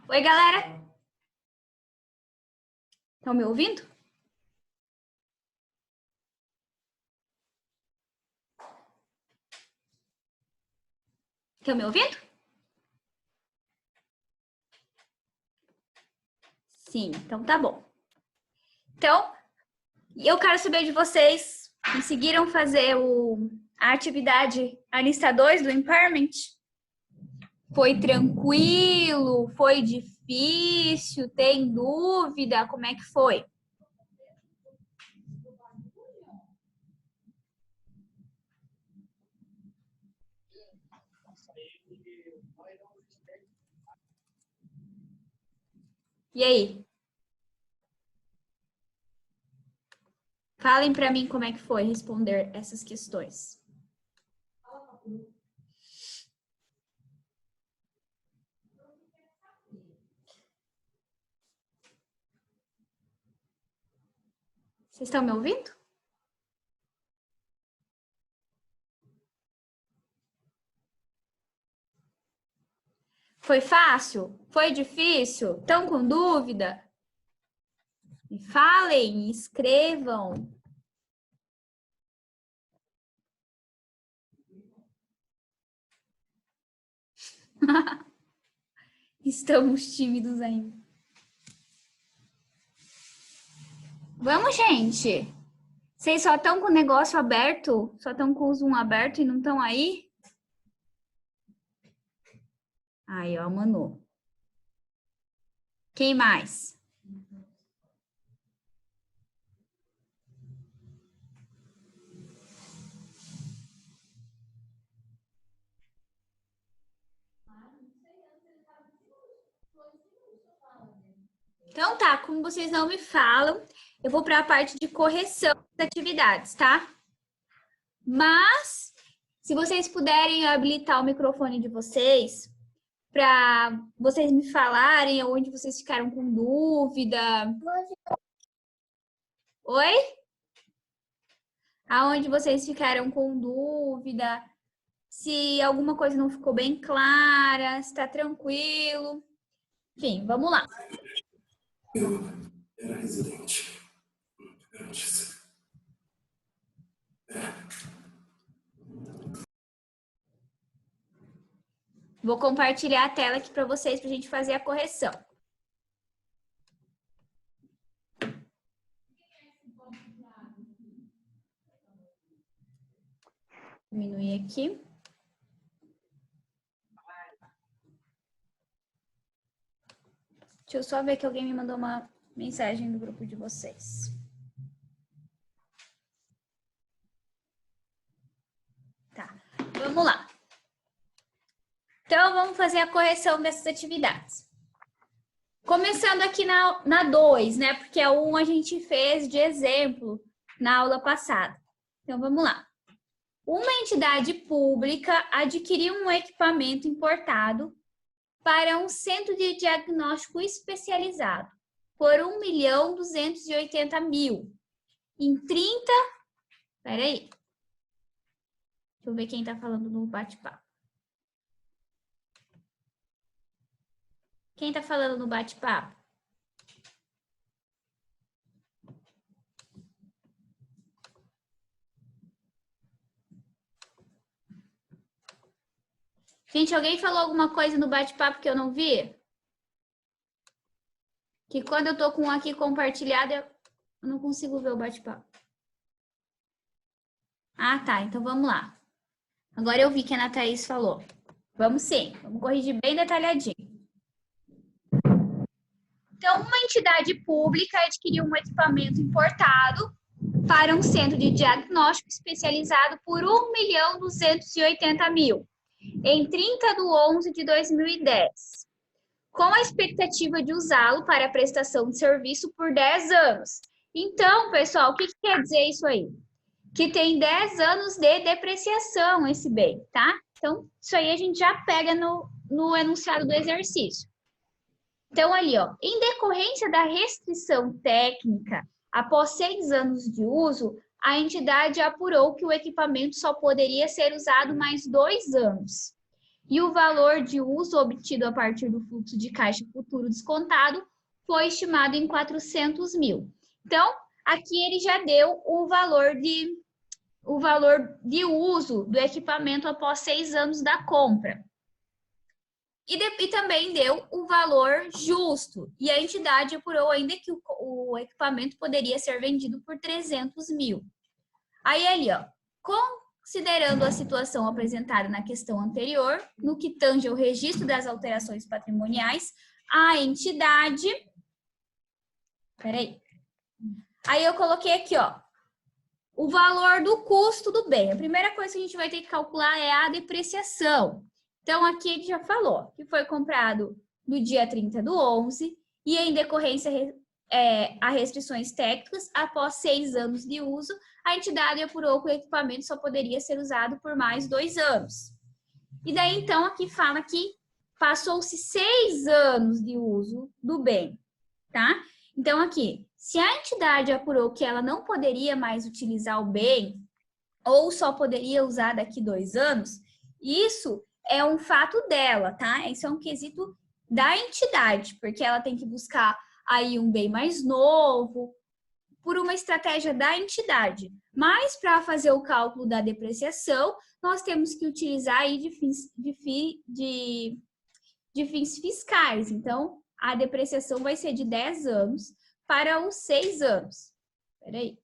Oi, galera! Estão me ouvindo? Estão me ouvindo? Sim, então tá bom. Então, eu quero saber de vocês, conseguiram fazer a atividade a lista 2 do Empowerment? Foi tranquilo? Foi difícil? Tem dúvida? Como é que foi? E aí? Falem para mim como é que foi responder essas questões. Vocês estão me ouvindo? Foi fácil? Foi difícil? Estão com dúvida? Me falem, escrevam. Estamos tímidos ainda. Vamos, gente. Vocês só estão com o negócio aberto? Só estão com o Zoom aberto e não estão aí? Aí, ó, Manu. Quem mais? Então tá, como vocês não me falam, eu vou para a parte de correção das atividades, tá? Mas, se vocês puderem habilitar o microfone de vocês, para vocês me falarem onde vocês ficaram com dúvida. Oi? Aonde vocês ficaram com dúvida, se alguma coisa não ficou bem clara, se tá tranquilo. Enfim, vamos lá. Eu era residente antes. Vou compartilhar a tela aqui para vocês, para a gente fazer a correção. Diminuir aqui. Deixa eu só ver que alguém me mandou uma mensagem no grupo de vocês. Tá, vamos lá. Então, vamos fazer a correção dessas atividades. Começando aqui na 2, né? Porque a 1 a gente fez de exemplo na aula passada. Então, vamos lá. Uma entidade pública adquiriu um equipamento importado para um centro de diagnóstico especializado por R$1.280.000 em 30... Peraí. Deixa eu ver quem está falando no bate-papo. Quem está falando no bate-papo? Gente, alguém falou alguma coisa no bate-papo que eu não vi? Que quando eu tô com aqui compartilhado, eu não consigo ver o bate-papo. Ah, tá. Então vamos lá. Agora eu vi que a Ana Thaís falou. Vamos sim. Vamos corrigir bem detalhadinho. Então, uma entidade pública adquiriu um equipamento importado para um centro de diagnóstico especializado por R$1.280.000 em 30/11/2010, com a expectativa de usá-lo para a prestação de serviço por 10 anos. Então, pessoal, o que quer dizer isso aí? Que tem 10 anos de depreciação esse bem, tá? Então, isso aí a gente já pega no enunciado do exercício. Então, ali, ó, em decorrência da restrição técnica, após 6 anos de uso, a entidade apurou que o equipamento só poderia ser usado mais 2 anos. e o valor de uso obtido a partir do fluxo de caixa futuro descontado foi estimado em 400 mil. Então, aqui ele já deu o valor de uso do equipamento após 6 anos da compra. E também deu o valor justo. E a entidade apurou ainda que o equipamento poderia ser vendido por 300 mil. Aí ali, ó, considerando a situação apresentada na questão anterior, no que tange ao registro das alterações patrimoniais, a entidade... Peraí. Aí eu coloquei aqui, ó, o valor do custo do bem. A primeira coisa que a gente vai ter que calcular é a depreciação. Então, aqui ele já falou que foi comprado no dia 30/11 e em decorrência a restrições técnicas, após 6 anos de uso, a entidade apurou que o equipamento só poderia ser usado por mais 2 anos. E daí, então, aqui fala que passou-se 6 anos de uso do bem, tá? Então, aqui, se a entidade apurou que ela não poderia mais utilizar o bem, ou só poderia usar daqui 2 anos, isso é um fato dela, tá? Isso é um quesito da entidade, porque ela tem que buscar aí um bem mais novo, por uma estratégia da entidade. Mas, para fazer o cálculo da depreciação, nós temos que utilizar aí de fins fiscais. Então, a depreciação vai ser de 10 anos para os 6 anos. Peraí.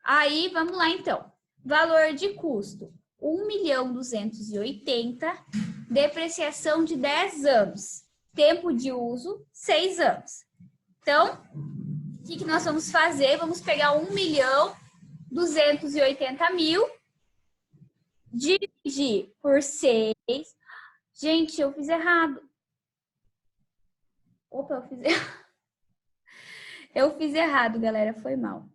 Aí, vamos lá, então. Valor de custo, 1.280.000, depreciação de 10 anos. Tempo de uso, 6 anos. Então, o que nós vamos fazer? Vamos pegar 1.280.000, dividir por 6. Gente, eu fiz errado. Opa, eu fiz errado, galera, foi mal.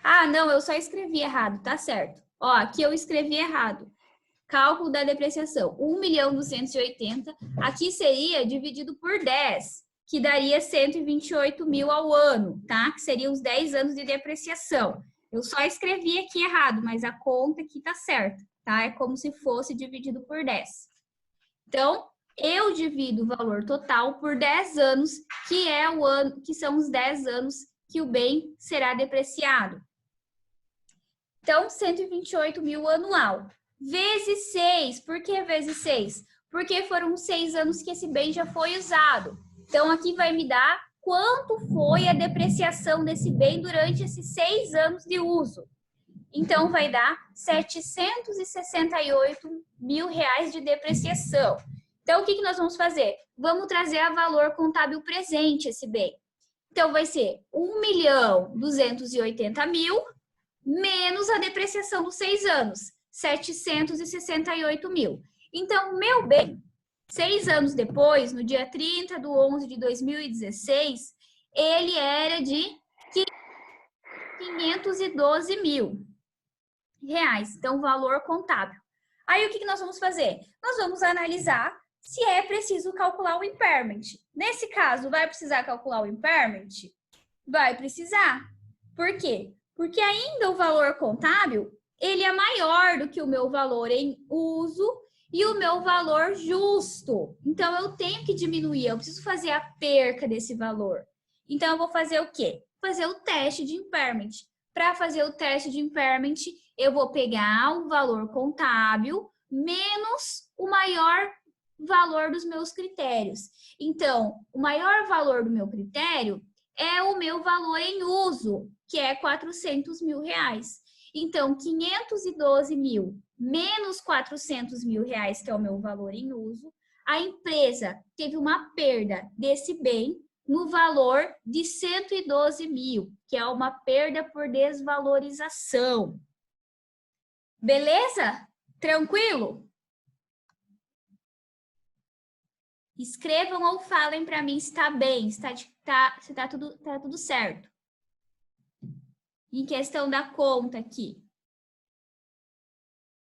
Ah, não, eu só escrevi errado, tá certo. Ó, aqui eu escrevi errado. Cálculo da depreciação, 1.280.000, aqui seria dividido por 10, que daria 128 mil ao ano, tá? Que seriam os 10 anos de depreciação. Eu só escrevi aqui errado, mas a conta aqui tá certa, tá? É como se fosse dividido por 10. Então, eu divido o valor total por 10 anos, que são os 10 anos que o bem será depreciado. Então, 128 mil anual. Vezes 6. Por que vezes 6? Porque foram 6 anos que esse bem já foi usado. Então, aqui vai me dar quanto foi a depreciação desse bem durante esses 6 anos de uso. Então, vai dar 768 mil reais de depreciação. Então, o que nós vamos fazer? Vamos trazer a valor contábil presente esse bem. Então, vai ser 1.280.000 menos a depreciação dos 6 anos, 768 mil. Então, meu bem, 6 anos depois, no dia 30/11 de 2016, ele era de 512 mil reais. Então, valor contábil. Aí, o que nós vamos fazer? Nós vamos analisar se é preciso calcular o impairment. Nesse caso, vai precisar calcular o impairment? Vai precisar. Por quê? Porque ainda o valor contábil, ele é maior do que o meu valor em uso e o meu valor justo. Então, eu tenho que diminuir, eu preciso fazer a perca desse valor. Então, eu vou fazer o quê? Fazer o teste de impairment. Para fazer o teste de impairment, eu vou pegar o valor contábil menos o maior valor dos meus critérios. Então, o maior valor do meu critério é o meu valor em uso, que é 400 mil reais. Então, 512 mil menos 400 mil reais, que é o meu valor em uso, a empresa teve uma perda desse bem no valor de 112 mil, que é uma perda por desvalorização. Beleza? Tranquilo? Escrevam ou falem para mim se está bem, se tá tudo certo. Em questão da conta aqui.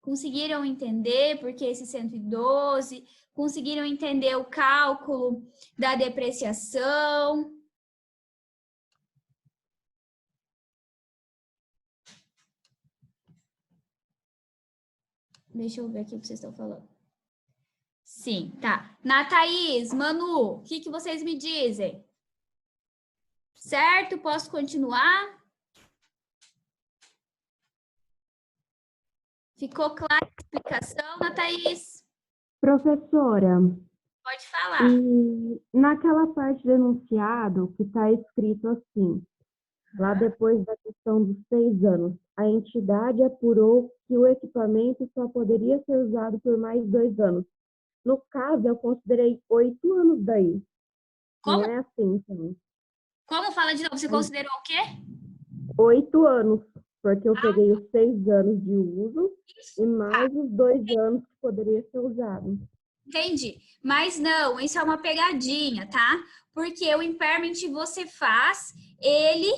Conseguiram entender por que esse 112? Conseguiram entender o cálculo da depreciação? Deixa eu ver aqui o que vocês estão falando. Sim, tá. Na Thaís, Manu, o que vocês me dizem? Certo? Posso continuar? Ficou clara a explicação, na Thaís? Professora, Pode falar. e naquela parte do enunciado que está escrito assim, lá depois da questão dos 6 anos, a entidade apurou que o equipamento só poderia ser usado por mais 2 anos. No caso, eu considerei 8 anos daí. Como? Não é assim, então. Como? Fala de novo. Você considerou o quê? 8 anos, porque eu peguei os 6 anos de uso e mais os 2 anos que poderia ser usado. Entendi. Mas não, isso é uma pegadinha, tá? Porque o impairment você faz ele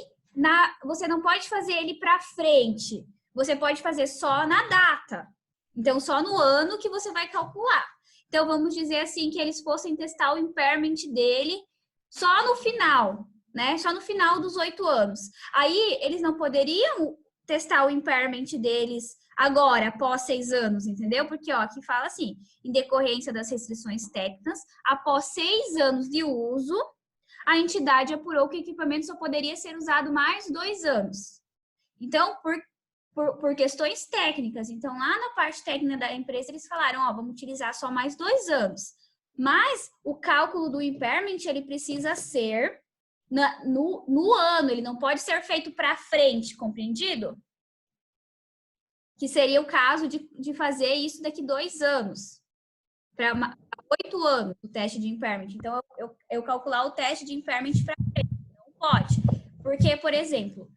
você não pode fazer ele para frente. Você pode fazer só na data. Então, só no ano que você vai calcular. Então, vamos dizer assim que eles fossem testar o impairment dele só no final, né? Só no final dos 8 anos. Aí, eles não poderiam testar o impairment deles agora, após 6 anos, entendeu? Porque, ó, aqui fala assim, em decorrência das restrições técnicas, após 6 anos de uso, a entidade apurou que o equipamento só poderia ser usado mais 2 anos. Então, por questões técnicas. Então, lá na parte técnica da empresa, eles falaram, ó, vamos utilizar só mais 2 anos. Mas o cálculo do impairment, ele precisa ser no ano, ele não pode ser feito para frente, compreendido? Que seria o caso de fazer isso daqui 2 anos. Para 8 anos, o teste de impairment. Então, eu calcular o teste de impairment para frente. Não pode. Porque, por exemplo,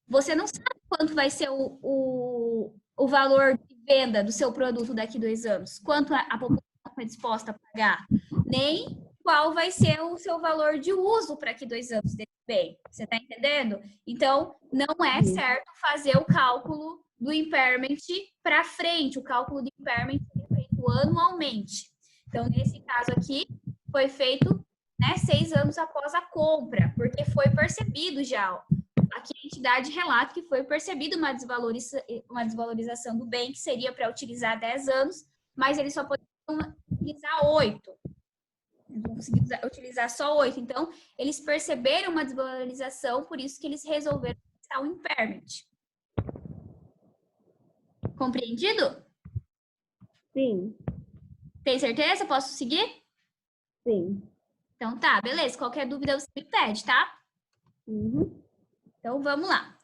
você não sabe quanto vai ser o valor de venda do seu produto daqui 2 anos. Quanto a população está disposta a pagar. Nem qual vai ser o seu valor de uso para aqui 2 anos desse bem. Você está entendendo? Então, não é certo fazer o cálculo do impairment para frente. O cálculo de impairment é feito anualmente. Então, nesse caso aqui, foi feito 6 anos após a compra, porque foi percebido já. Aqui a entidade relata que foi percebida uma desvalorização do bem, que seria para utilizar 10 anos, mas eles só poderiam utilizar 8. Não conseguiram utilizar só 8. Então, eles perceberam uma desvalorização, por isso que eles resolveram testar o impairment. Compreendido? Sim. Tem certeza? Posso seguir? Sim. Então tá, beleza. Qualquer dúvida você me pede, tá? Uhum. Então vamos lá.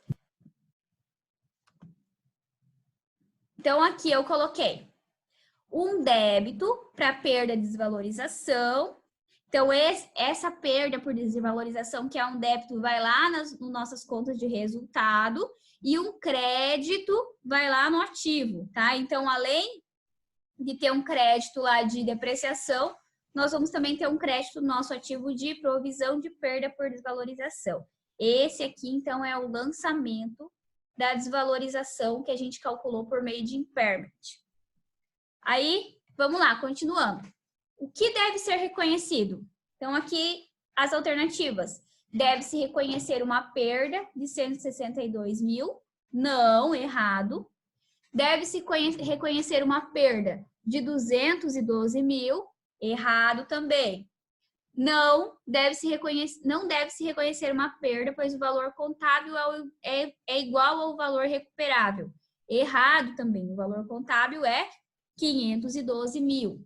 Então aqui eu coloquei um débito para perda e desvalorização. Então, essa perda por desvalorização, que é um débito, vai lá nas nossas contas de resultado e um crédito vai lá no ativo, tá? Então, além de ter um crédito lá de depreciação, nós vamos também ter um crédito no nosso ativo de provisão de perda por desvalorização. Esse aqui, então, é o lançamento da desvalorização que a gente calculou por meio de impairment. Aí, vamos lá, continuando. O que deve ser reconhecido? Então, aqui as alternativas. Deve-se reconhecer uma perda de 162 mil. Não, errado. Deve-se reconhecer uma perda de 212 mil. Errado também. Não deve-se reconhecer uma perda, pois o valor contábil é igual ao valor recuperável. Errado também. O valor contábil é 512 mil.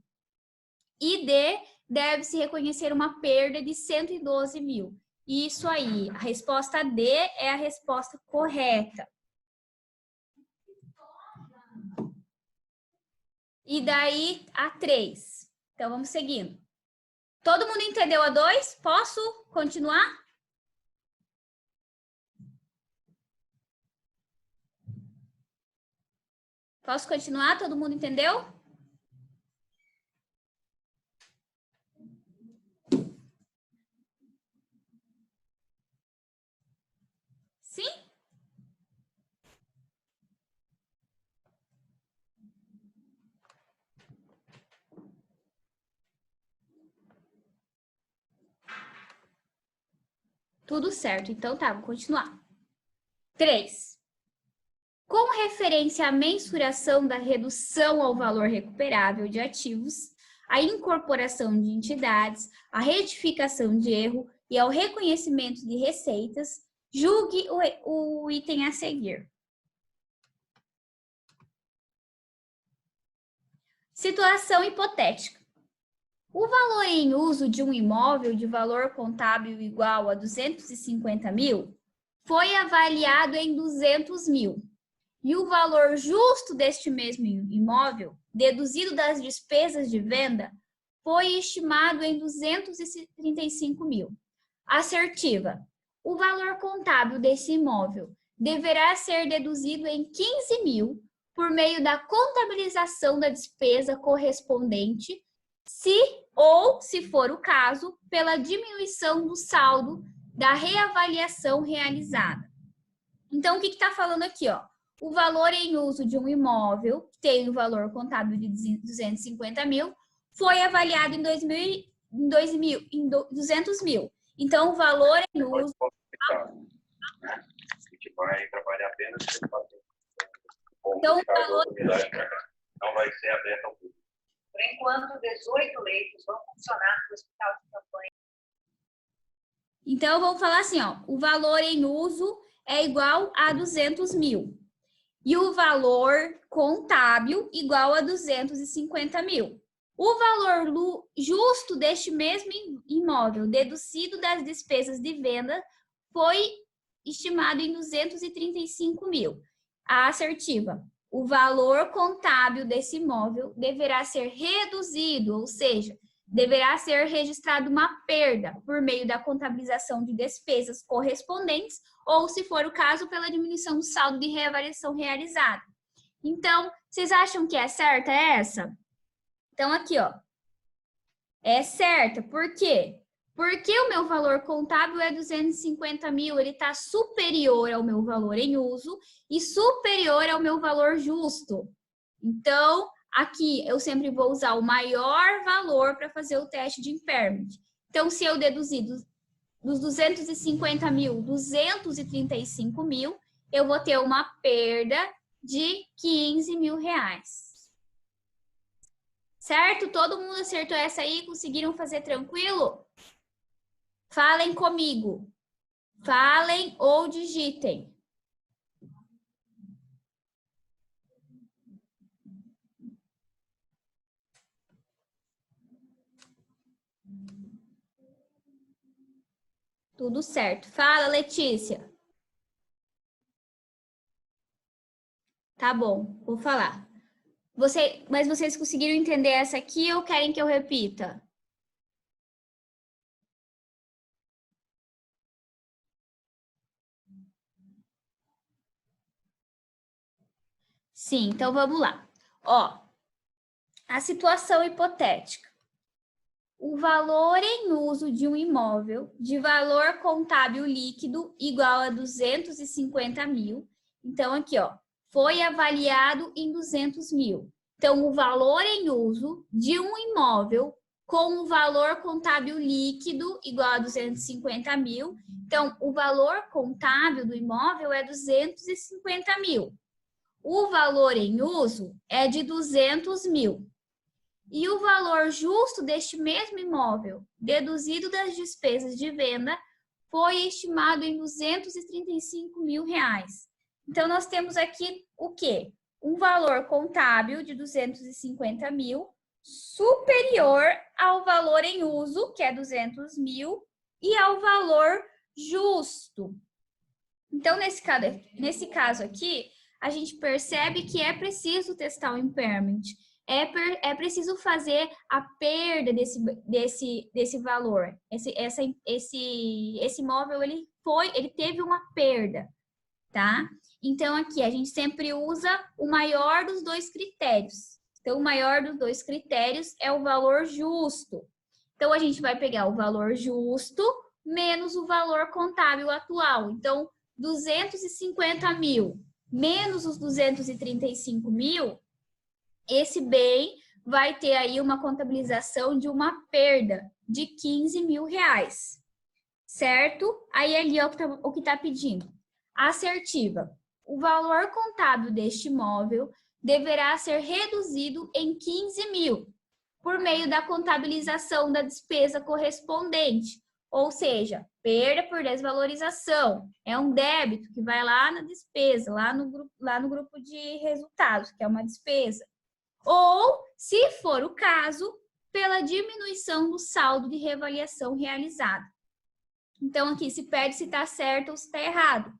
E D, deve-se reconhecer uma perda de 112 mil. Isso aí, a resposta D é a resposta correta. E daí a 3. Então, vamos seguindo. Todo mundo entendeu a 2? Posso continuar? Posso continuar? Todo mundo entendeu? Sim? Tudo certo. Então tá, vou continuar. 3. Com referência à mensuração da redução ao valor recuperável de ativos, à incorporação de entidades, à retificação de erro e ao reconhecimento de receitas, julgue o item a seguir. Situação hipotética. O valor em uso de um imóvel de valor contábil igual a 250 mil foi avaliado em 200 mil. E o valor justo deste mesmo imóvel, deduzido das despesas de venda, foi estimado em 235 mil. Assertiva. O valor contábil desse imóvel deverá ser deduzido em 15 mil por meio da contabilização da despesa correspondente, se for o caso, pela diminuição do saldo da reavaliação realizada. Então, o que está falando aqui, ó? O valor em uso de um imóvel, que tem o valor contábil de 250 mil, foi avaliado em 200 mil. Então, o valor em uso... A gente vai trabalhar apenas com então, o valor... não vai ser aberto ao público. Por enquanto, 18 leitos vão funcionar no hospital de campanha. Então, vamos falar assim, ó, o valor em uso é igual a 200 mil. E o valor contábil igual a 250 mil. O valor justo deste mesmo imóvel, deduzido das despesas de venda, foi estimado em 235 mil. A assertiva. O valor contábil desse imóvel deverá ser reduzido, ou seja, deverá ser registrado uma perda por meio da contabilização de despesas correspondentes ou, se for o caso, pela diminuição do saldo de reavaliação realizada. Então, vocês acham que é certa essa? Então, aqui, ó, é certa. Por quê? Porque o meu valor contábil é 250 mil, ele está superior ao meu valor em uso e superior ao meu valor justo. Então, aqui eu sempre vou usar o maior valor para fazer o teste de impairment. Então, se eu deduzir dos 250 mil, 235 mil, eu vou ter uma perda de 15 mil reais. Certo? Todo mundo acertou essa aí? Conseguiram fazer tranquilo? Falem comigo. Falem ou digitem. Tudo certo. Fala, Letícia. Tá bom, vou falar. Mas vocês conseguiram entender essa aqui ou querem que eu repita? Sim, então vamos lá. Ó, a situação hipotética. O valor em uso de um imóvel de valor contábil líquido igual a 250 mil. Então, aqui, ó, foi avaliado em 200 mil. Então, o valor em uso de um imóvel com o valor contábil líquido igual a 250 mil. Então, o valor contábil do imóvel é 250 mil. O valor em uso é de 200 mil. E o valor justo deste mesmo imóvel, deduzido das despesas de venda, foi estimado em 235 mil reais. Então, nós temos aqui o quê? Um valor contábil de 250 mil, superior ao valor em uso, que é 200 mil, e ao valor justo. Então, nesse caso aqui, a gente percebe que é preciso testar o impairment. É preciso fazer a perda desse valor. Esse imóvel, ele teve uma perda, tá? Então, aqui, a gente sempre usa o maior dos dois critérios. Então, o maior dos dois critérios é o valor justo. Então, a gente vai pegar o valor justo menos o valor contábil atual. Então, 250 mil menos os 235 mil, esse bem vai ter aí uma contabilização de uma perda de 15 mil reais, certo? Aí ali ó, o que está pedindo. Assertiva. O valor contábil deste imóvel deverá ser reduzido em 15 mil por meio da contabilização da despesa correspondente. Ou seja, perda por desvalorização. É um débito que vai lá na despesa, lá no grupo de resultados, que é uma despesa. Ou, se for o caso, pela diminuição do saldo de reavaliação realizada. Então, aqui, se perde se está certo ou se está errado.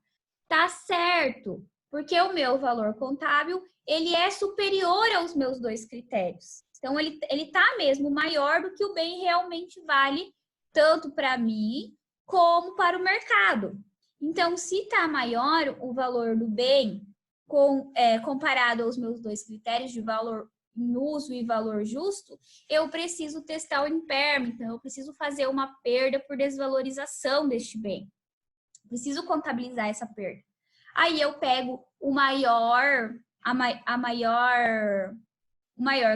Está certo, porque o meu valor contábil, ele é superior aos meus dois critérios. Então, ele está mesmo maior do que o bem realmente vale, tanto para mim como para o mercado. Então, se está maior o valor do bem comparado aos meus dois critérios de valor em uso e valor justo, eu preciso testar o impairment, então eu preciso fazer uma perda por desvalorização deste bem. Preciso contabilizar essa perda. Aí eu pego o maior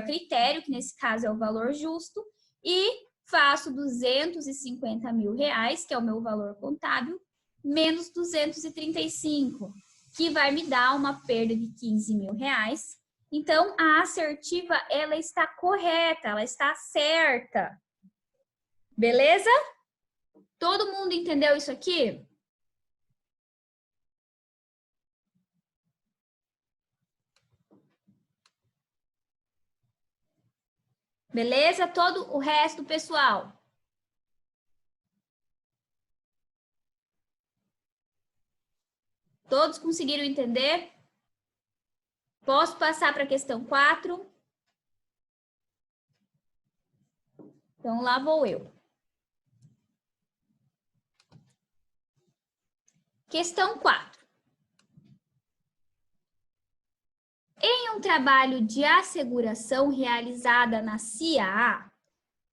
critério, que nesse caso é o valor justo, e faço 250 mil reais, que é o meu valor contábil, menos 235, que vai me dar uma perda de 15 mil reais. Então, a assertiva, ela está correta, ela está certa. Beleza? Todo mundo entendeu isso aqui? Beleza? Todo o resto, pessoal. Todos conseguiram entender? Posso passar para a questão 4? Então, lá vou eu. Questão 4. Em um trabalho de asseguração realizada na CIA,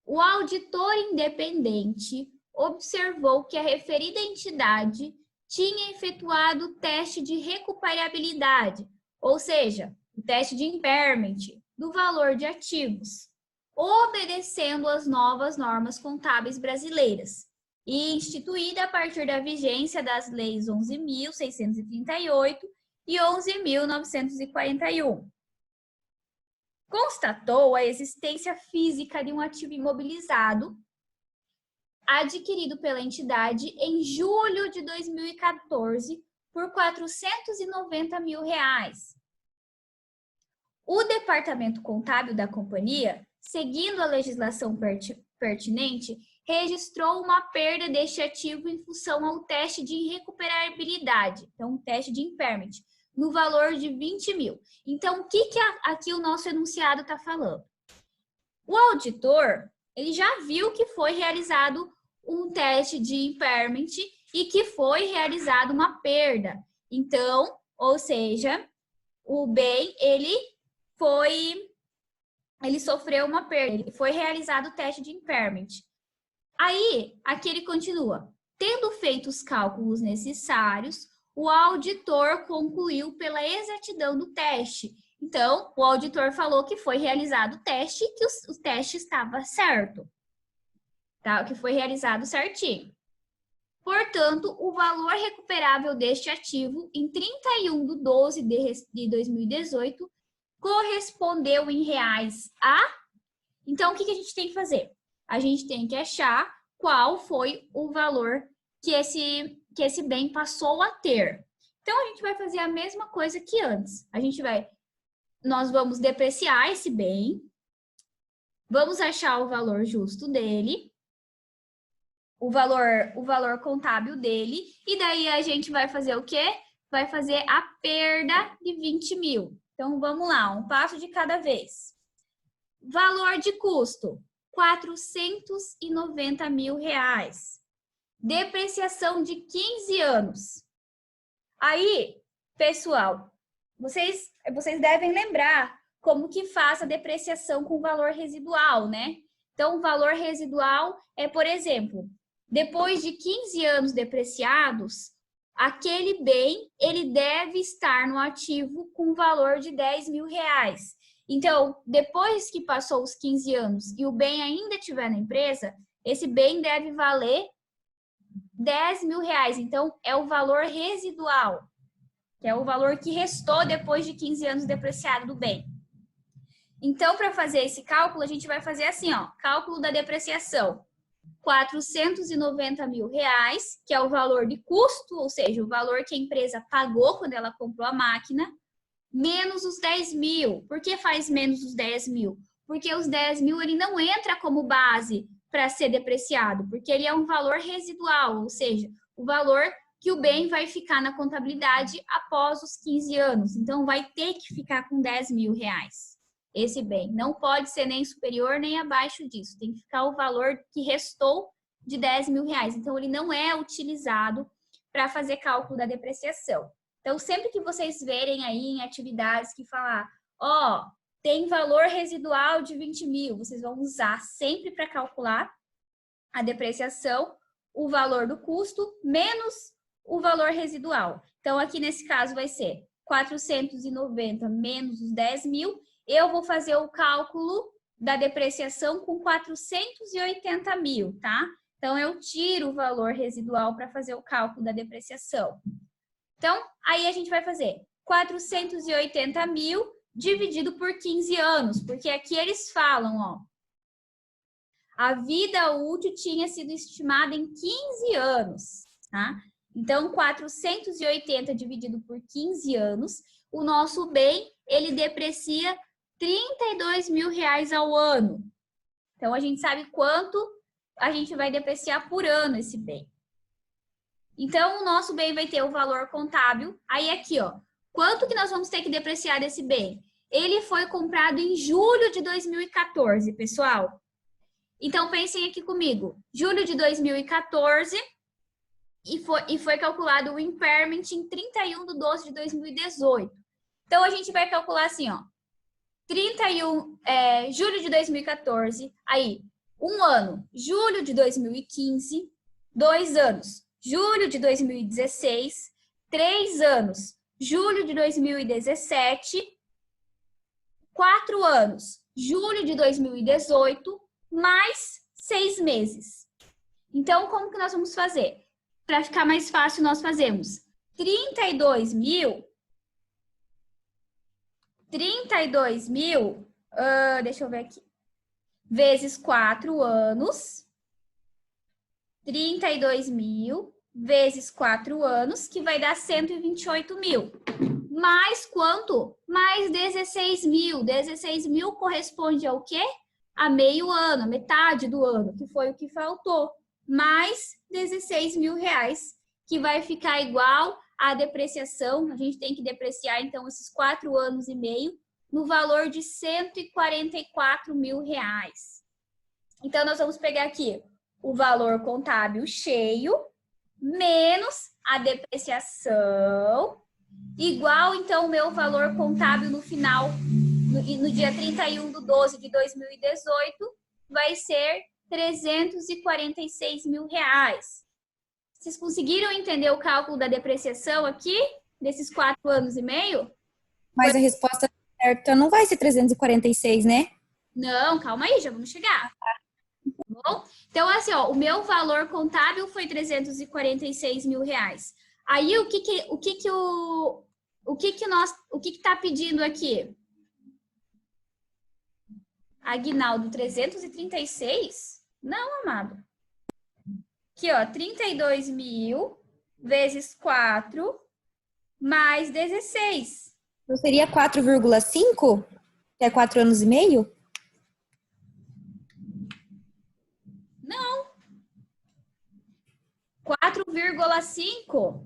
o auditor independente observou que a referida entidade tinha efetuado o teste de recuperabilidade, ou seja, o teste de impairment do valor de ativos, obedecendo às novas normas contábeis brasileiras e instituída a partir da vigência das leis 11.638 e 11.941. Constatou a existência física de um ativo imobilizado adquirido pela entidade em julho de 2014 por 490 mil reais. O departamento contábil da companhia, seguindo a legislação pertinente, registrou uma perda deste ativo em função ao teste de recuperabilidade, então um teste de impairment, no valor de 20 mil. Então, o que aqui o nosso enunciado está falando? O auditor, ele já viu que foi realizado um teste de impairment e que foi realizada uma perda. Então, ou seja, o bem, ele sofreu uma perda, foi realizado o teste de impairment. Aí, aqui ele continua. Tendo feito os cálculos necessários, o auditor concluiu pela exatidão do teste. Então, o auditor falou que foi realizado o teste e que o teste estava certo. Tá? Que foi realizado certinho. Portanto, o valor recuperável deste ativo em 31/12 de 2018 correspondeu em reais a... Então, o que a gente tem que fazer? A gente tem que achar qual foi o valor que esse bem passou a ter. Então, a gente vai fazer a mesma coisa que antes. Nós vamos depreciar esse bem, vamos achar o valor justo dele, o valor contábil dele, e daí a gente vai fazer o quê? Vai fazer a perda de 20 mil. Então, vamos lá, um passo de cada vez. Valor de custo, 490 mil reais. Depreciação de 15 anos. Aí, pessoal, vocês devem lembrar como que faz a depreciação com valor residual, né? Então, o valor residual é, por exemplo, depois de 15 anos depreciados, aquele bem, ele deve estar no ativo com valor de 10 mil reais. Então, depois que passou os 15 anos e o bem ainda estiver na empresa, esse bem deve valer 10 mil reais. Então, é o valor residual, que é o valor que restou depois de 15 anos depreciado do bem. Então, para fazer esse cálculo, a gente vai fazer assim, ó, cálculo da depreciação. 490 mil reais, que é o valor de custo, ou seja, o valor que a empresa pagou quando ela comprou a máquina, menos os 10 mil. Por que faz menos os 10 mil? Porque os 10 mil ele não entra como base para ser depreciado, porque ele é um valor residual, ou seja, o valor que o bem vai ficar na contabilidade após os 15 anos. Então, vai ter que ficar com 10 mil reais. Esse bem não pode ser nem superior nem abaixo disso. Tem que ficar o valor que restou de 10 mil reais. Então, ele não é utilizado para fazer cálculo da depreciação. Então, sempre que vocês verem aí em atividades que falar, ó, tem valor residual de 20 mil, vocês vão usar sempre para calcular a depreciação, o valor do custo menos o valor residual. Então, aqui nesse caso vai ser 490 menos os 10 mil. Eu vou fazer o cálculo da depreciação com 480 mil, tá? Então, eu tiro o valor residual para fazer o cálculo da depreciação. Então, aí a gente vai fazer 480 mil dividido por 15 anos, porque aqui eles falam, ó, a vida útil tinha sido estimada em 15 anos, tá? Então, 480 dividido por 15 anos, o nosso bem, ele deprecia 32 mil reais ao ano. Então, a gente sabe quanto a gente vai depreciar por ano esse bem. Então, o nosso bem vai ter o valor contábil. Aí, aqui, ó, quanto que nós vamos ter que depreciar desse bem? Ele foi comprado em julho de 2014, pessoal. Então, pensem aqui comigo. Julho de 2014 e foi calculado o impairment em 31/12/2018. Então, a gente vai calcular assim, ó. Julho de 2014, aí, um ano, julho de 2015, 2 anos, julho de 2016, 3 anos, julho de 2017, 4 anos, julho de 2018, mais 6 meses. Então, como que nós vamos fazer? Para ficar mais fácil, nós fazemos 32 mil, deixa eu ver aqui, vezes 4 anos, 32 mil vezes 4 anos, que vai dar 128 mil. Mais quanto? Mais 16 mil. 16 mil corresponde ao quê? A meio ano, a metade do ano, que foi o que faltou. Mais 16 mil reais, que vai ficar igual à depreciação. A gente tem que depreciar, então, esses 4 anos e meio no valor de 144 mil reais. Então, nós vamos pegar aqui o valor contábil cheio, menos a depreciação, igual, então, o meu valor contábil no final, no dia 31/12/2018, vai ser 346 mil reais. Vocês conseguiram entender o cálculo da depreciação aqui, desses 4 anos e meio? Mas a resposta certa não vai ser 346, né? Não, calma aí, já vamos chegar. Bom, então, assim, ó, o meu valor contábil foi 346 mil reais. Aí, o que tá pedindo aqui? Aguinaldo, 336? Não, amado. Aqui, ó, 32 mil vezes 4 mais 16. Então, seria 4,5? Que é 4 anos e meio? Não. 4,5.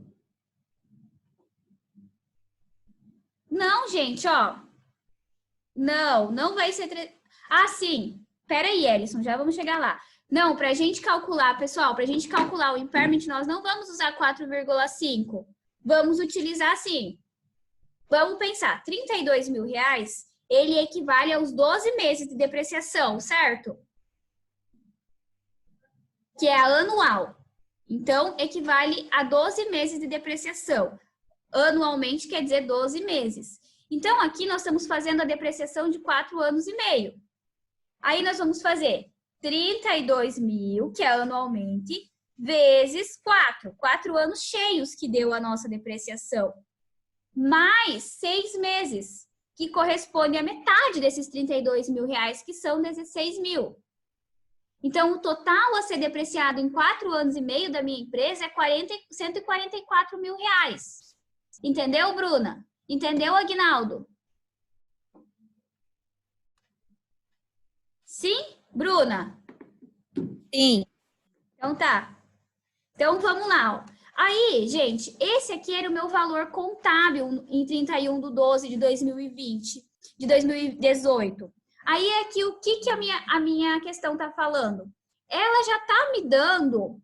Não, gente, ó. Não vai ser... Ah, sim. Pera aí, Ellison, já vamos chegar lá. Não, para a gente calcular, pessoal, para a gente calcular o impairment, nós não vamos usar 4,5. Vamos utilizar assim. Vamos pensar, 32 mil reais, ele equivale aos 12 meses de depreciação, certo? Que é anual. Então, equivale a 12 meses de depreciação. Anualmente quer dizer 12 meses. Então, aqui nós estamos fazendo a depreciação de 4 anos e meio. Aí nós vamos fazer 32 mil, que é anualmente, vezes 4. 4 anos cheios que deu a nossa depreciação. Mais 6 meses. que corresponde a metade desses 32 mil reais, que são 16 mil. Então, o total a ser depreciado em 4 anos e meio da minha empresa é 144 mil reais. Entendeu, Bruna? Entendeu, Aguinaldo? Sim, Bruna? Sim. Então tá. Então vamos lá. Ó. Aí, gente, esse aqui era o meu valor contábil em 31/12/2020, de 2018. Aí aqui o que a minha questão tá falando? Ela já tá me dando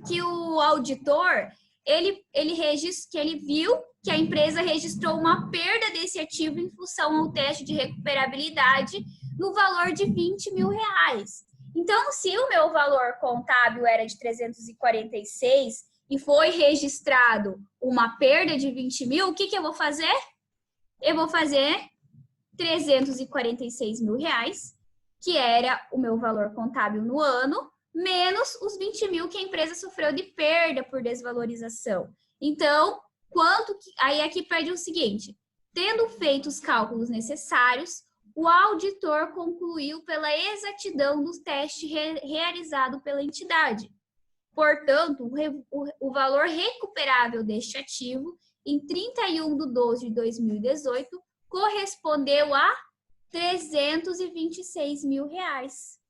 que o auditor ele viu que a empresa registrou uma perda desse ativo em função ao teste de recuperabilidade no valor de 20 mil reais. Então, se o meu valor contábil era de 346 e foi registrado uma perda de 20 mil, o que eu vou fazer? Eu vou fazer 346 mil reais, que era o meu valor contábil no ano, menos os 20 mil que a empresa sofreu de perda por desvalorização. Então, aí aqui pede o seguinte, tendo feito os cálculos necessários, o auditor concluiu pela exatidão do teste realizado pela entidade. Portanto, o valor recuperável deste ativo em 31/12/2018 correspondeu a 326 mil reais.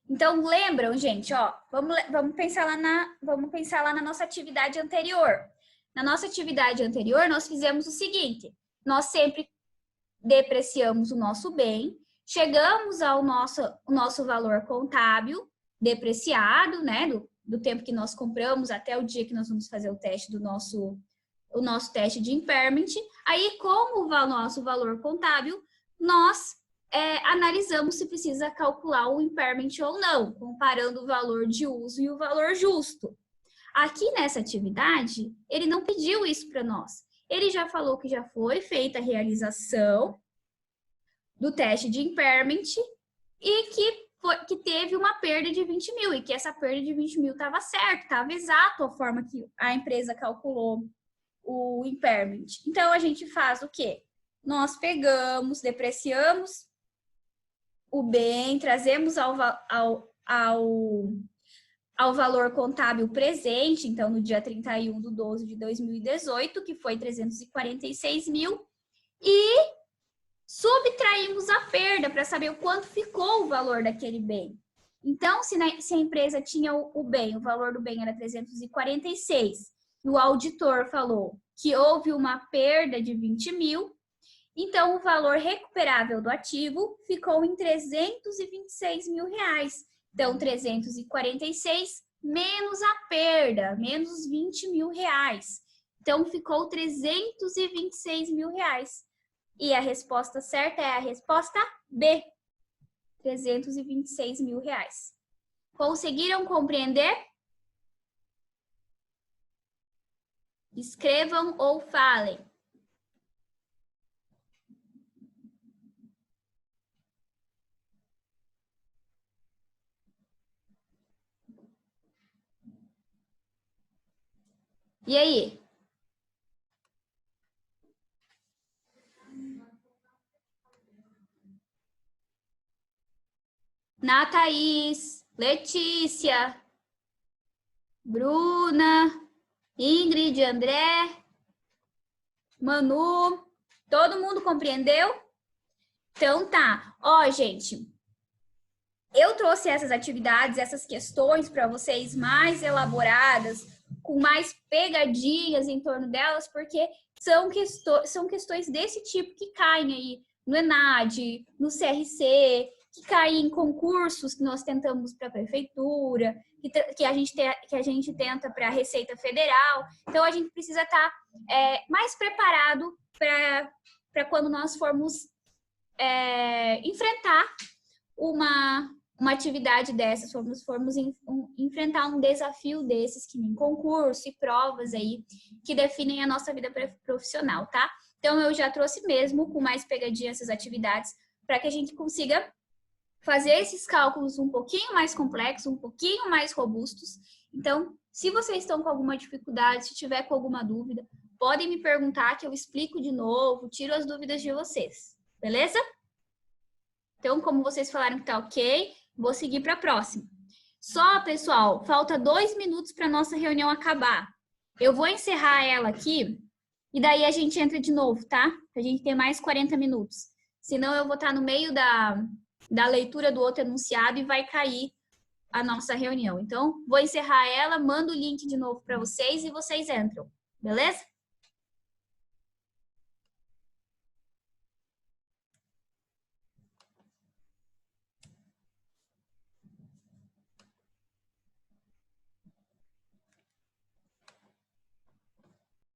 Então, lembram, gente, ó, vamos pensar lá na nossa atividade anterior. Na nossa atividade anterior, nós fizemos o seguinte, nós sempre depreciamos o nosso bem, chegamos ao nosso valor contábil depreciado, né, do tempo que nós compramos até o dia que nós vamos fazer o teste do nosso teste de impairment. Aí, como o nosso valor contábil, nós analisamos se precisa calcular o impairment ou não, comparando o valor de uso e o valor justo. Aqui nessa atividade, ele não pediu isso para nós. Ele já falou que já foi feita a realização do teste de impairment e que teve uma perda de 20 mil e que essa perda de 20 mil estava certo, estava exato a forma que a empresa calculou o impairment. Então, a gente faz o quê? Nós pegamos, depreciamos o bem, trazemos ao valor contábil presente, então no dia 31/12/2018, que foi 346 mil, e subtraímos a perda para saber o quanto ficou o valor daquele bem. Então, se a empresa tinha o bem, o valor do bem era 346, e o auditor falou que houve uma perda de 20 mil, então o valor recuperável do ativo ficou em 326 mil reais. Então, 346 menos a perda, menos 20 mil reais. Então, ficou 326 mil reais. E a resposta certa é a resposta B, 326 mil reais. Conseguiram compreender? Escrevam ou falem. E aí? Thaís, Letícia, Bruna, Ingrid, André, Manu, todo mundo compreendeu? Então tá, ó, gente, eu trouxe essas atividades, essas questões para vocês mais elaboradas, com mais pegadinhas em torno delas, porque são questões desse tipo que caem aí no ENAD, no CRC, que caem em concursos que nós tentamos para a prefeitura, que a gente tenta para a Receita Federal. Então, a gente precisa estar mais preparado para quando nós formos enfrentar uma atividade dessas, formos enfrentar um desafio desses, que nem concurso e provas aí, que definem a nossa vida profissional, tá? Então, eu já trouxe mesmo com mais pegadinha essas atividades para que a gente consiga fazer esses cálculos um pouquinho mais complexos, um pouquinho mais robustos. Então, se vocês estão com alguma dificuldade, se tiver com alguma dúvida, podem me perguntar que eu explico de novo, tiro as dúvidas de vocês, beleza? Então, como vocês falaram que tá ok, vou seguir para a próxima. Só, pessoal, falta 2 minutos para nossa reunião acabar. Eu vou encerrar ela aqui e daí a gente entra de novo, tá? A gente tem mais 40 minutos. Senão eu vou estar no meio da leitura do outro enunciado e vai cair a nossa reunião. Então, vou encerrar ela, mando o link de novo para vocês e vocês entram, beleza?